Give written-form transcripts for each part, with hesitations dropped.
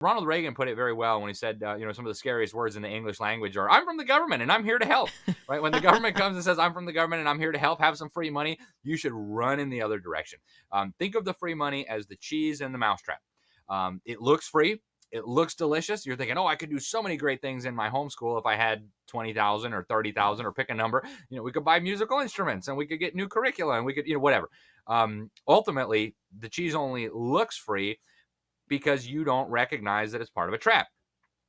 Ronald Reagan put it very well when he said, some of the scariest words in the English language are, I'm from the government and I'm here to help, right? When the government comes and says, I'm from the government and I'm here to help, have some free money, you should run in the other direction. Think of the free money as the cheese in the mousetrap. It looks free. It looks delicious. You're thinking, oh, I could do so many great things in my homeschool if I had 20,000 or 30,000 or pick a number. We could buy musical instruments and we could get new curricula and we could, whatever. Ultimately, the cheese only looks free because you don't recognize that it's part of a trap.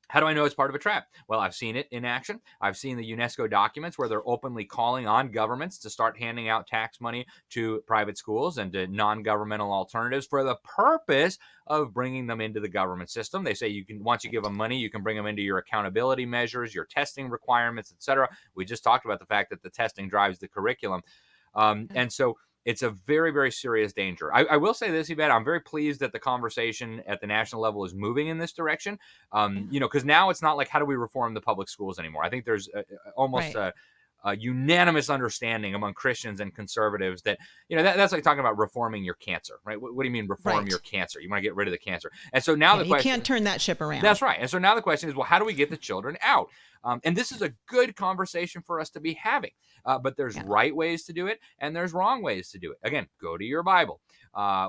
How do I know it's part of a trap? Well, I've seen it in action. I've seen the UNESCO documents where they're openly calling on governments to start handing out tax money to private schools and to non-governmental alternatives for the purpose of bringing them into the government system. They say once you give them money, you can bring them into your accountability measures, your testing requirements, etc. We just talked about the fact that the testing drives the curriculum. And so it's a very, very serious danger. I will say this, Yvette, I'm very pleased that the conversation at the national level is moving in this direction. Because now it's not like, how do we reform the public schools anymore? I think there's almost Right. a unanimous understanding among Christians and conservatives that, that's like talking about reforming your cancer, right? What do you mean reform Right. your cancer? You want to get rid of the cancer. And so now the You question, can't turn that ship around. that's right. And so now the question is, well, how do we get the children out? And this is a good conversation for us to be having. But there's right ways to do it and there's wrong ways to do it. Again, go to your Bible.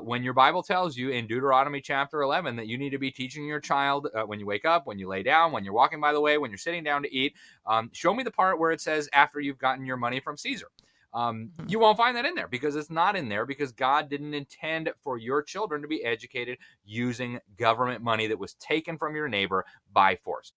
When your Bible tells you in Deuteronomy chapter 11 that you need to be teaching your child when you wake up, when you lay down, when you're walking by the way, when you're sitting down to eat, show me the part where it says after you've gotten your money from Caesar. You won't find that in there because it's not in there because God didn't intend for your children to be educated using government money that was taken from your neighbor by force.